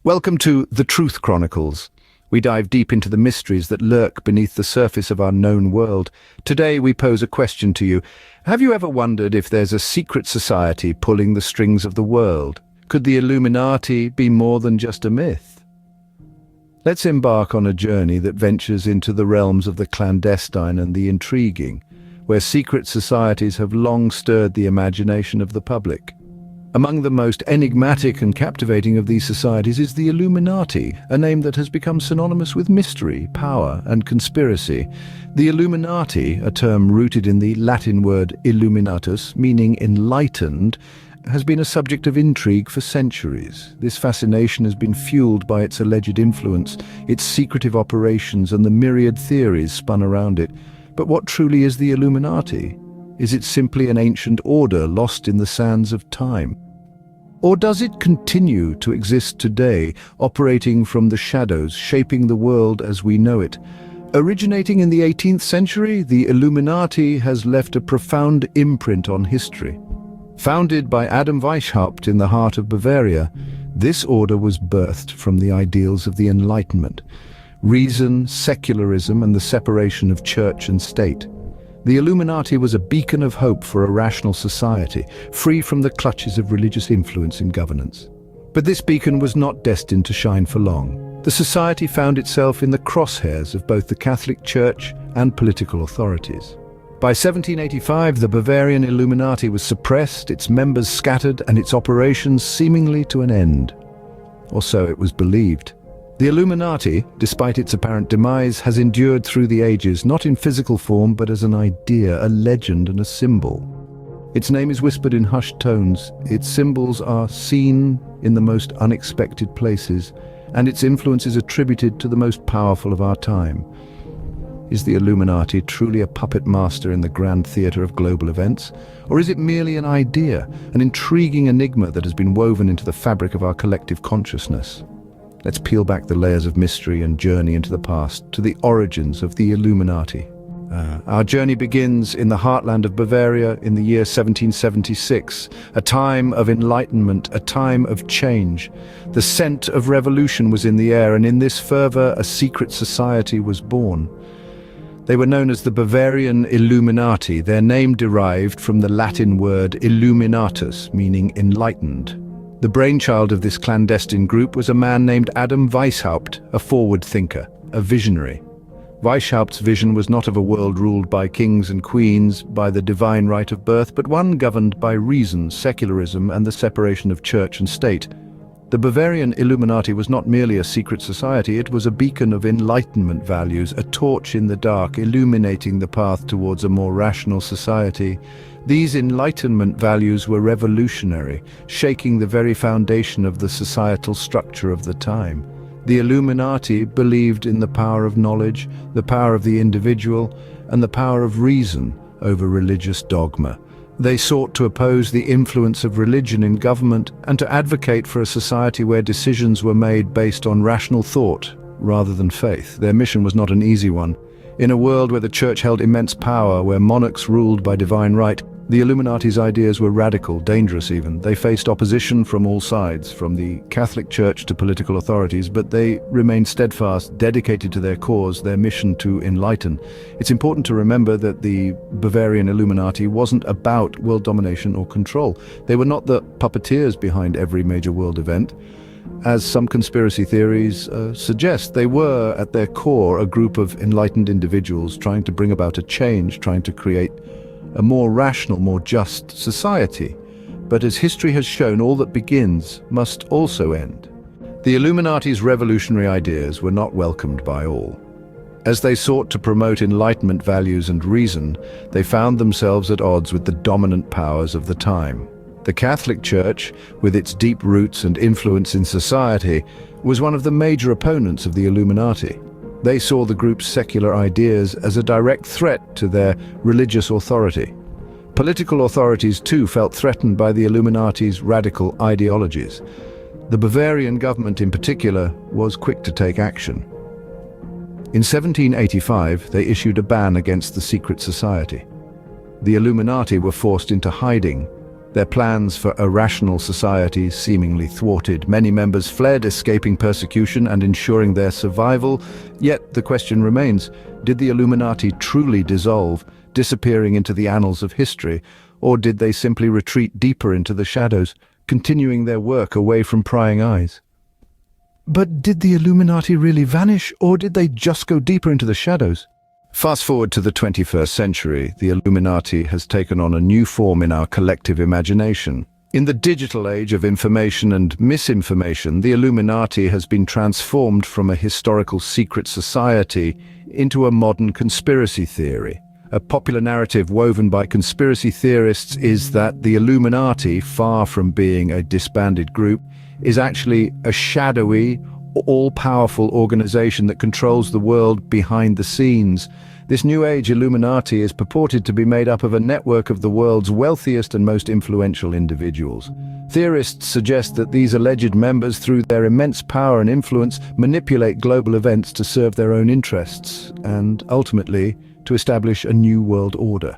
Welcome to The Truth Chronicles. We dive deep into the mysteries that lurk beneath the surface of our known world. Today we pose a question to you. Have you ever wondered if there's a secret society pulling the strings of the world? Could the Illuminati be more than just a myth? Let's embark on a journey that ventures into the realms of the clandestine and the intriguing, where secret societies have long stirred the imagination of the public. Among the most enigmatic and captivating of these societies is the Illuminati, a name that has become synonymous with mystery, power, and conspiracy. The Illuminati, a term rooted in the Latin word illuminatus, meaning enlightened, has been a subject of intrigue for centuries. This fascination has been fueled by its alleged influence, its secretive operations, and the myriad theories spun around it. But what truly is the Illuminati? Is it simply an ancient order lost in the sands of time? Or does it continue to exist today, operating from the shadows, shaping the world as we know it? Originating in the 18th century, the Illuminati has left a profound imprint on history. Founded by Adam Weishaupt in the heart of Bavaria, this order was birthed from the ideals of the Enlightenment: reason, secularism, and the separation of church and state. The Illuminati was a beacon of hope for a rational society, free from the clutches of religious influence in governance. But this beacon was not destined to shine for long. The society found itself in the crosshairs of both the Catholic Church and political authorities. By 1785, the Bavarian Illuminati was suppressed, its members scattered, and its operations seemingly to an end. Or so it was believed. The Illuminati, despite its apparent demise, has endured through the ages, not in physical form, but as an idea, a legend, and a symbol. Its name is whispered in hushed tones, its symbols are seen in the most unexpected places, and its influence is attributed to the most powerful of our time. Is the Illuminati truly a puppet master in the grand theatre of global events? Or is it merely an idea, an intriguing enigma that has been woven into the fabric of our collective consciousness? Let's peel back the layers of mystery and journey into the past, to the origins of the Illuminati. Our journey begins in the heartland of Bavaria in the year 1776, a time of enlightenment, a time of change. The scent of revolution was in the air, and in this fervor a secret society was born. They were known as the Bavarian Illuminati, their name derived from the Latin word illuminatus, meaning enlightened. The brainchild of this clandestine group was a man named Adam Weishaupt, a forward thinker, a visionary. Weishaupt's vision was not of a world ruled by kings and queens, by the divine right of birth, but one governed by reason, secularism, and the separation of church and state. The Bavarian Illuminati was not merely a secret society, it was a beacon of enlightenment values, a torch in the dark, illuminating the path towards a more rational society. These Enlightenment values were revolutionary, shaking the very foundation of the societal structure of the time. The Illuminati believed in the power of knowledge, the power of the individual, and the power of reason over religious dogma. They sought to oppose the influence of religion in government and to advocate for a society where decisions were made based on rational thought rather than faith. Their mission was not an easy one. In a world where the church held immense power, where monarchs ruled by divine right, the Illuminati's ideas were radical, dangerous even. They faced opposition from all sides, from the Catholic Church to political authorities, but they remained steadfast, dedicated to their cause, their mission to enlighten. It's important to remember that the Bavarian Illuminati wasn't about world domination or control. They were not the puppeteers behind every major world event. As some conspiracy theories suggest, they were, at their core, a group of enlightened individuals trying to bring about a change, trying to create a more rational, more just society. But as history has shown, all that begins must also end. The Illuminati's revolutionary ideas were not welcomed by all. As they sought to promote Enlightenment values and reason, they found themselves at odds with the dominant powers of the time. The Catholic Church, with its deep roots and influence in society, was one of the major opponents of the Illuminati. They saw the group's secular ideas as a direct threat to their religious authority. Political authorities too felt threatened by the Illuminati's radical ideologies. The Bavarian government in particular was quick to take action. In 1785, they issued a ban against the secret society. The Illuminati were forced into hiding, Their plans for a rational society seemingly thwarted. Many members fled, escaping persecution and ensuring their survival. Yet the question remains, did the Illuminati truly dissolve, disappearing into the annals of history, or did they simply retreat deeper into the shadows, continuing their work away from prying eyes? But did the Illuminati really vanish, or did they just go deeper into the shadows? Fast forward to the 21st century, the Illuminati has taken on a new form in our collective imagination. In the digital age of information and misinformation, the Illuminati has been transformed from a historical secret society into a modern conspiracy theory. A popular narrative woven by conspiracy theorists is that the Illuminati, far from being a disbanded group, is actually a shadowy, all-powerful organization that controls the world behind the scenes. This New Age Illuminati is purported to be made up of a network of the world's wealthiest and most influential individuals. Theorists suggest that these alleged members, through their immense power and influence, manipulate global events to serve their own interests and, ultimately, to establish a new world order.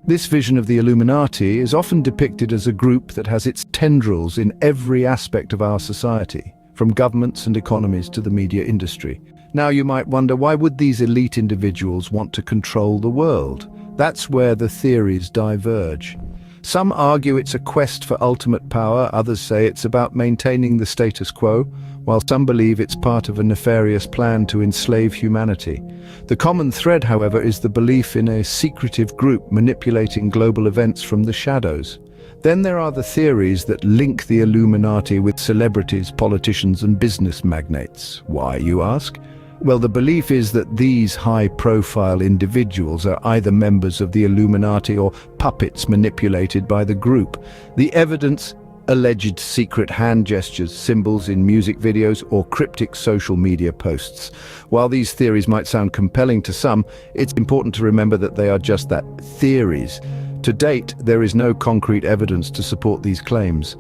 This vision of the Illuminati is often depicted as a group that has its tendrils in every aspect of our society, from governments and economies to the media industry. Now you might wonder, why would these elite individuals want to control the world? That's where the theories diverge. Some argue it's a quest for ultimate power, others say it's about maintaining the status quo, while some believe it's part of a nefarious plan to enslave humanity. The common thread, however, is the belief in a secretive group manipulating global events from the shadows. Then there are the theories that link the Illuminati with celebrities, politicians, and business magnates. Why, you ask? Well, the belief is that these high-profile individuals are either members of the Illuminati or puppets manipulated by the group. The evidence: alleged secret hand gestures, symbols in music videos, or cryptic social media posts. While these theories might sound compelling to some, it's important to remember that they are just that, theories. To date, there is no concrete evidence to support these claims.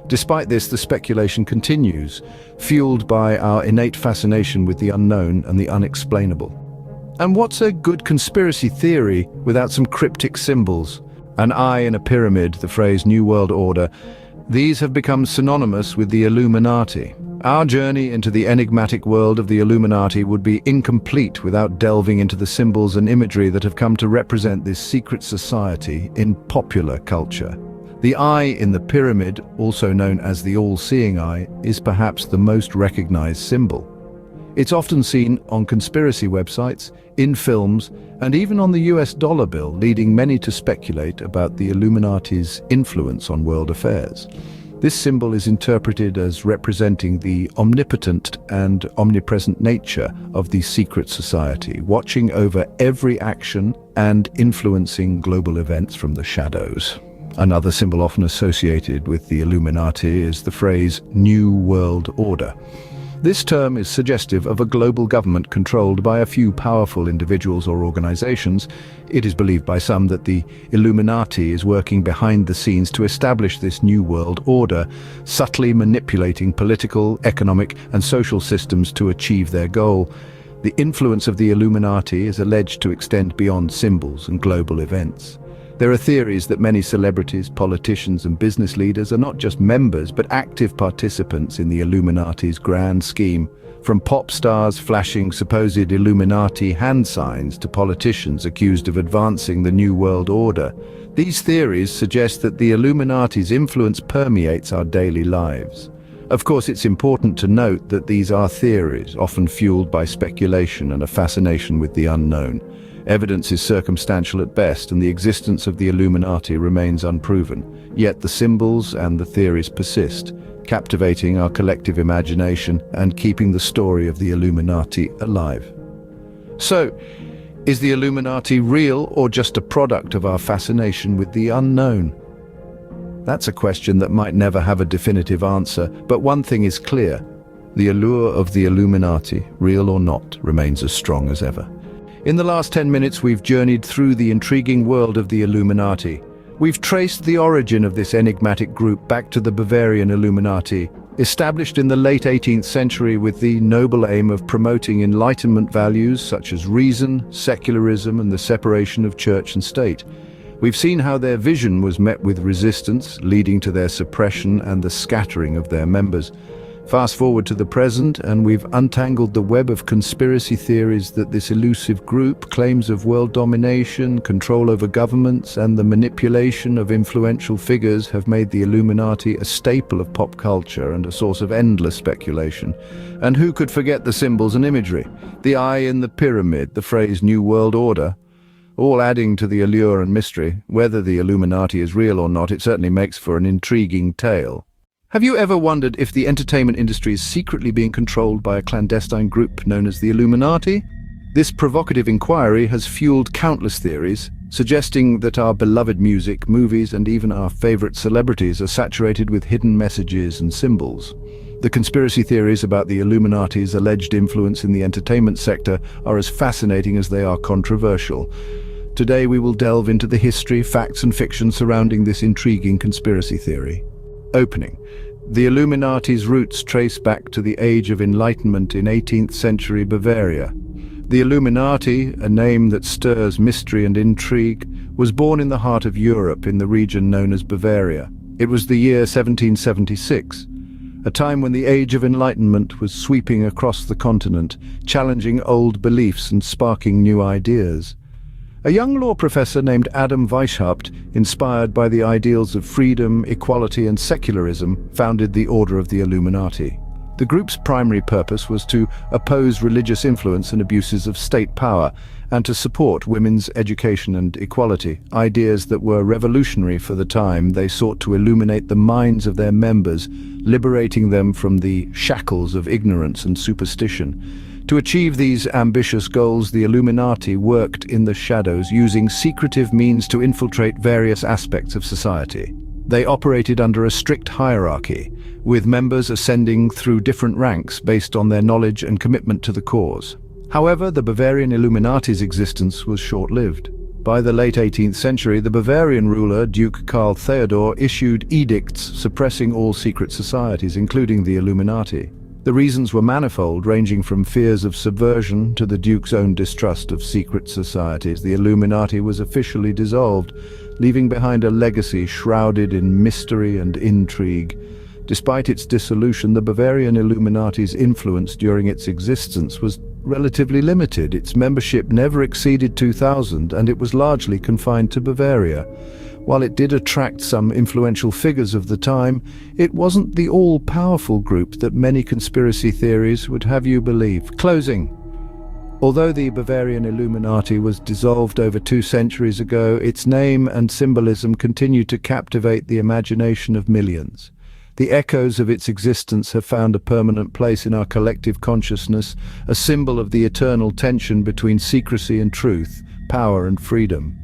Despite this, the speculation continues, fueled by our innate fascination with the unknown and the unexplainable. And what's a good conspiracy theory without some cryptic symbols? An eye in a pyramid, the phrase New World Order. These have become synonymous with the Illuminati. Our journey into the enigmatic world of the Illuminati would be incomplete without delving into the symbols and imagery that have come to represent this secret society in popular culture. The eye in the pyramid, also known as the all-seeing eye, is perhaps the most recognized symbol. It's often seen on conspiracy websites, in films, and even on the US dollar bill, leading many to speculate about the Illuminati's influence on world affairs. This symbol is interpreted as representing the omnipotent and omnipresent nature of the secret society, watching over every action and influencing global events from the shadows. Another symbol often associated with the Illuminati is the phrase New World Order. This term is suggestive of a global government controlled by a few powerful individuals or organizations. It is believed by some that the Illuminati is working behind the scenes to establish this new world order, subtly manipulating political, economic, and social systems to achieve their goal. The influence of the Illuminati is alleged to extend beyond symbols and global events. There are theories that many celebrities, politicians, and business leaders are not just members but active participants in the Illuminati's grand scheme. From pop stars flashing supposed Illuminati hand signs to politicians accused of advancing the New World Order, these theories suggest that the Illuminati's influence permeates our daily lives. Of course, it's important to note that these are theories, often fueled by speculation and a fascination with the unknown. Evidence is circumstantial at best, and the existence of the Illuminati remains unproven. Yet the symbols and the theories persist, captivating our collective imagination and keeping the story of the Illuminati alive. So, is the Illuminati real or just a product of our fascination with the unknown? That's a question that might never have a definitive answer, but one thing is clear: the allure of the Illuminati, real or not, remains as strong as ever. In the last 10 minutes, we've journeyed through the intriguing world of the Illuminati. We've traced the origin of this enigmatic group back to the Bavarian Illuminati, established in the late 18th century with the noble aim of promoting Enlightenment values such as reason, secularism, and the separation of church and state. We've seen how their vision was met with resistance, leading to their suppression and the scattering of their members. Fast forward to the present, and we've untangled the web of conspiracy theories that this elusive group claims of world domination, control over governments, and the manipulation of influential figures have made the Illuminati a staple of pop culture and a source of endless speculation. And who could forget the symbols and imagery? The eye in the pyramid, the phrase New World Order, all adding to the allure and mystery. Whether the Illuminati is real or not, it certainly makes for an intriguing tale. Have you ever wondered if the entertainment industry is secretly being controlled by a clandestine group known as the Illuminati? This provocative inquiry has fueled countless theories, suggesting that our beloved music, movies, and even our favorite celebrities are saturated with hidden messages and symbols. The conspiracy theories about the Illuminati's alleged influence in the entertainment sector are as fascinating as they are controversial. Today we will delve into the history, facts, and fiction surrounding this intriguing conspiracy theory. Opening. The Illuminati's roots trace back to the Age of Enlightenment in 18th century Bavaria. The Illuminati, a name that stirs mystery and intrigue, was born in the heart of Europe in the region known as Bavaria. It was the year 1776, a time when the Age of Enlightenment was sweeping across the continent, challenging old beliefs and sparking new ideas. A young law professor named Adam Weishaupt, inspired by the ideals of freedom, equality, and secularism, founded the Order of the Illuminati. The group's primary purpose was to oppose religious influence and abuses of state power, and to support women's education and equality, ideas that were revolutionary for the time. They sought to illuminate the minds of their members, liberating them from the shackles of ignorance and superstition. To achieve these ambitious goals, the Illuminati worked in the shadows, using secretive means to infiltrate various aspects of society. They operated under a strict hierarchy, with members ascending through different ranks based on their knowledge and commitment to the cause. However, the Bavarian Illuminati's existence was short-lived. By the late 18th century, the Bavarian ruler, Duke Karl Theodor, issued edicts suppressing all secret societies, including the Illuminati. The reasons were manifold, ranging from fears of subversion to the Duke's own distrust of secret societies. The Illuminati was officially dissolved, leaving behind a legacy shrouded in mystery and intrigue. Despite its dissolution, the Bavarian Illuminati's influence during its existence was relatively limited. Its membership never exceeded 2,000, and it was largely confined to Bavaria. While it did attract some influential figures of the time, it wasn't the all-powerful group that many conspiracy theories would have you believe. Closing. Although the Bavarian Illuminati was dissolved over 2 centuries ago, its name and symbolism continue to captivate the imagination of millions. The echoes of its existence have found a permanent place in our collective consciousness, a symbol of the eternal tension between secrecy and truth, power and freedom.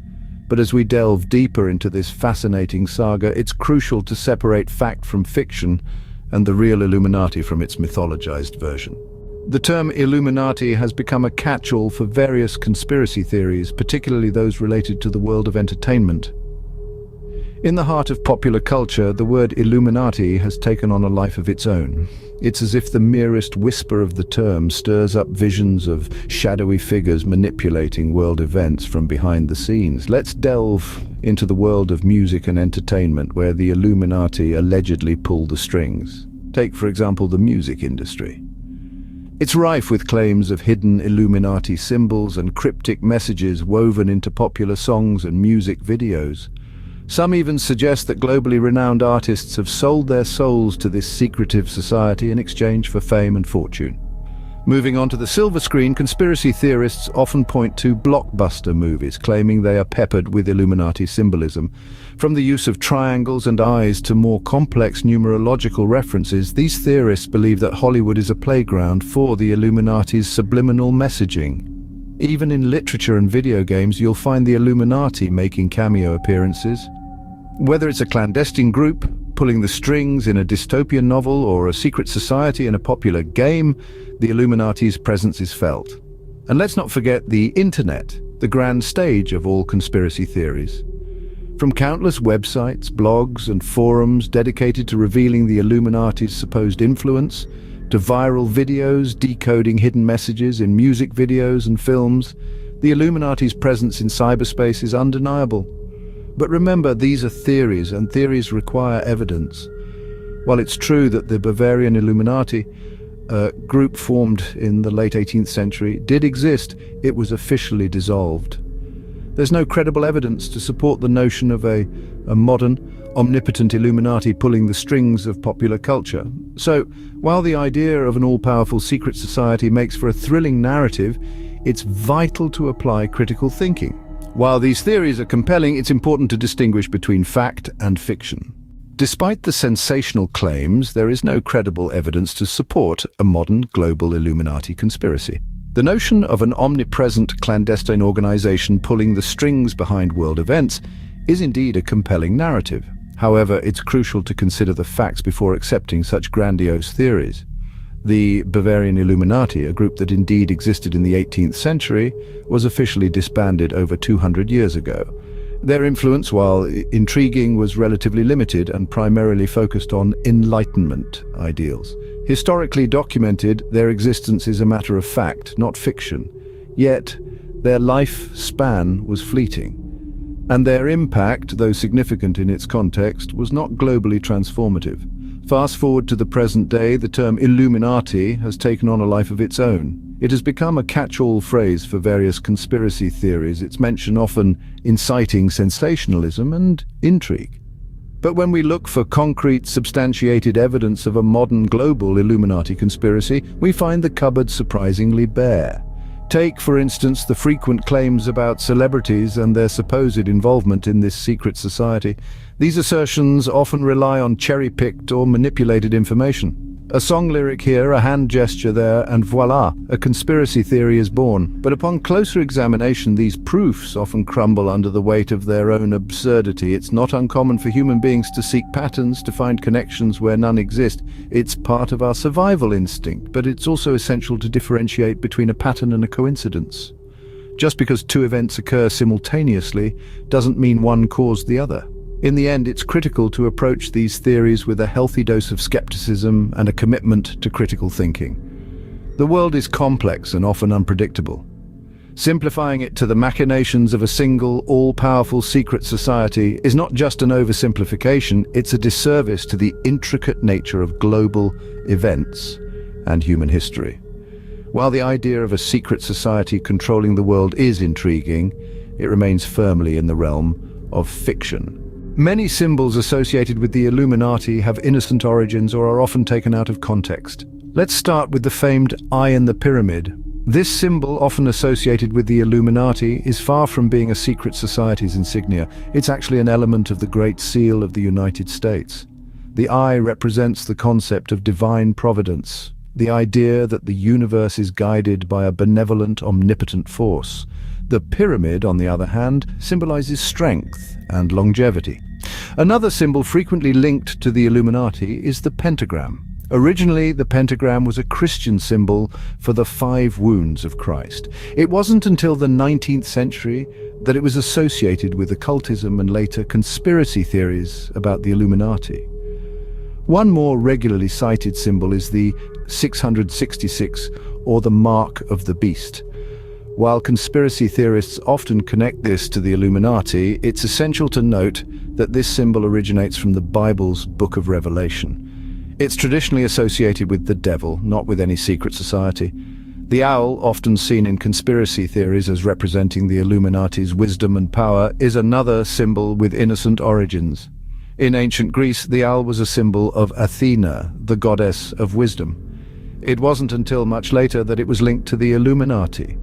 But as we delve deeper into this fascinating saga, it's crucial to separate fact from fiction and the real Illuminati from its mythologized version. The term Illuminati has become a catch-all for various conspiracy theories, particularly those related to the world of entertainment. In the heart of popular culture, the word Illuminati has taken on a life of its own. It's as if the merest whisper of the term stirs up visions of shadowy figures manipulating world events from behind the scenes. Let's delve into the world of music and entertainment, where the Illuminati allegedly pull the strings. Take, for example, the music industry. It's rife with claims of hidden Illuminati symbols and cryptic messages woven into popular songs and music videos. Some even suggest that globally renowned artists have sold their souls to this secretive society in exchange for fame and fortune. Moving on to the silver screen, conspiracy theorists often point to blockbuster movies, claiming they are peppered with Illuminati symbolism. From the use of triangles and eyes to more complex numerological references, these theorists believe that Hollywood is a playground for the Illuminati's subliminal messaging. Even in literature and video games, you'll find the Illuminati making cameo appearances. Whether it's a clandestine group pulling the strings in a dystopian novel or a secret society in a popular game, the Illuminati's presence is felt. And let's not forget the internet, the grand stage of all conspiracy theories. From countless websites, blogs, and forums dedicated to revealing the Illuminati's supposed influence, to viral videos decoding hidden messages in music videos and films, the Illuminati's presence in cyberspace is undeniable. But remember, these are theories, and theories require evidence. While it's true that the Bavarian Illuminati, a group formed in the late 18th century, did exist, it was officially dissolved. There's no credible evidence to support the notion of a modern, omnipotent Illuminati pulling the strings of popular culture. So, while the idea of an all-powerful secret society makes for a thrilling narrative, it's vital to apply critical thinking. While these theories are compelling, it's important to distinguish between fact and fiction. Despite the sensational claims, there is no credible evidence to support a modern global Illuminati conspiracy. The notion of an omnipresent clandestine organization pulling the strings behind world events is indeed a compelling narrative. However, it's crucial to consider the facts before accepting such grandiose theories. The Bavarian Illuminati, a group that indeed existed in the 18th century, was officially disbanded over 200 years ago. Their influence, while intriguing, was relatively limited and primarily focused on Enlightenment ideals. Historically documented, their existence is a matter of fact, not fiction. Yet, their lifespan was fleeting. And their impact, though significant in its context, was not globally transformative. Fast forward to the present day, the term Illuminati has taken on a life of its own. It has become a catch-all phrase for various conspiracy theories, its mention often inciting sensationalism and intrigue. But when we look for concrete, substantiated evidence of a modern global Illuminati conspiracy, we find the cupboard surprisingly bare. Take, for instance, the frequent claims about celebrities and their supposed involvement in this secret society. These assertions often rely on cherry-picked or manipulated information. A song lyric here, a hand gesture there, and voila, a conspiracy theory is born. But upon closer examination, these proofs often crumble under the weight of their own absurdity. It's not uncommon for human beings to seek patterns, to find connections where none exist. It's part of our survival instinct, but it's also essential to differentiate between a pattern and a coincidence. Just because two events occur simultaneously doesn't mean one caused the other. In the end, it's critical to approach these theories with a healthy dose of skepticism and a commitment to critical thinking. The world is complex and often unpredictable. Simplifying it to the machinations of a single, all-powerful secret society is not just an oversimplification, it's a disservice to the intricate nature of global events and human history. While the idea of a secret society controlling the world is intriguing, it remains firmly in the realm of fiction. Many symbols associated with the Illuminati have innocent origins or are often taken out of context. Let's start with the famed eye in the pyramid. This symbol, often associated with the Illuminati, is far from being a secret society's insignia. It's actually an element of the Great Seal of the United States. The eye represents the concept of divine providence, the idea that the universe is guided by a benevolent, omnipotent force. The pyramid, on the other hand, symbolizes strength and longevity. Another symbol frequently linked to the Illuminati is the pentagram. Originally, the pentagram was a Christian symbol for the 5 wounds of Christ. It wasn't until the 19th century that it was associated with occultism and later conspiracy theories about the Illuminati. One more regularly cited symbol is the 666, or the Mark of the Beast. While conspiracy theorists often connect this to the Illuminati, it's essential to note that this symbol originates from the Bible's Book of Revelation. It's traditionally associated with the devil, not with any secret society. The owl, often seen in conspiracy theories as representing the Illuminati's wisdom and power, is another symbol with innocent origins. In ancient Greece, the owl was a symbol of Athena, the goddess of wisdom. It wasn't until much later that it was linked to the Illuminati.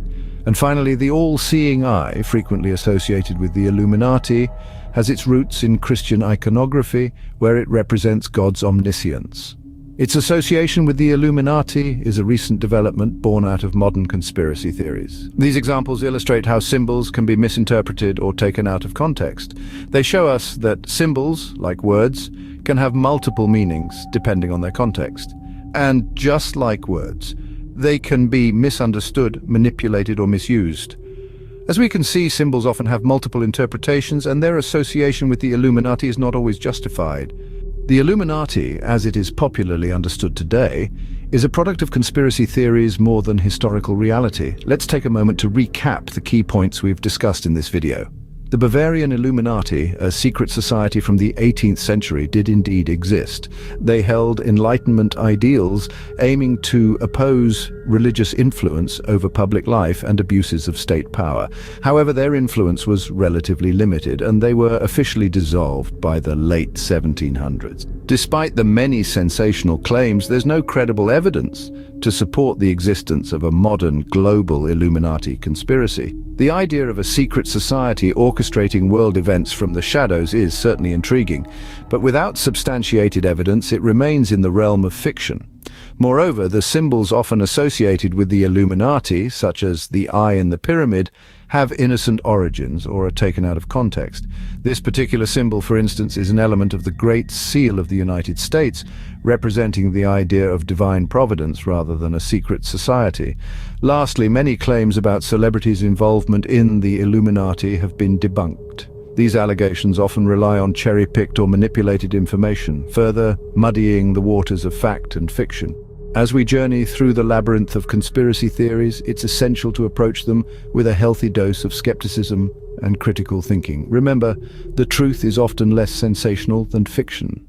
And finally, the all-seeing eye, frequently associated with the Illuminati, has its roots in Christian iconography, where it represents God's omniscience. Its association with the Illuminati is a recent development born out of modern conspiracy theories. These examples illustrate how symbols can be misinterpreted or taken out of context. They show us that symbols, like words, can have multiple meanings depending on their context. And just like words, they can be misunderstood, manipulated, or misused. As we can see, symbols often have multiple interpretations, and their association with the Illuminati is not always justified. The Illuminati, as it is popularly understood today, is a product of conspiracy theories more than historical reality. Let's take a moment to recap the key points we've discussed in this video. The Bavarian Illuminati, a secret society from the 18th century, did indeed exist. They held Enlightenment ideals, aiming to oppose religious influence over public life and abuses of state power. However, their influence was relatively limited, and they were officially dissolved by the late 1700s. Despite the many sensational claims, there's no credible evidence to support the existence of a modern global Illuminati conspiracy. The idea of a secret society orchestrating world events from the shadows is certainly intriguing, but without substantiated evidence, it remains in the realm of fiction. Moreover, the symbols often associated with the Illuminati, such as the eye in the pyramid, have innocent origins or are taken out of context. This particular symbol, for instance, is an element of the Great Seal of the United States, representing the idea of divine providence rather than a secret society. Lastly, many claims about celebrities' involvement in the Illuminati have been debunked. These allegations often rely on cherry-picked or manipulated information, further muddying the waters of fact and fiction. As we journey through the labyrinth of conspiracy theories, it's essential to approach them with a healthy dose of skepticism and critical thinking. Remember, the truth is often less sensational than fiction.